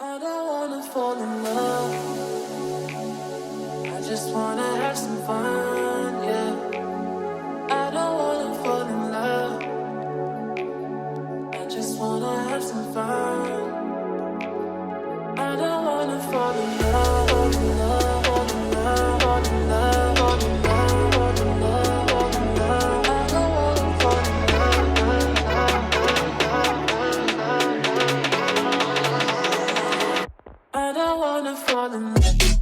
I don't wanna fall in love. I just wanna have some fun, yeah. I don't wanna fall in love. I just wanna have some fun. I don't wanna fall in love, fall in love, fall in love, fall in love, fall in love, fall in love, fall in love. I don't wanna fall in love. I don't wanna fall in love.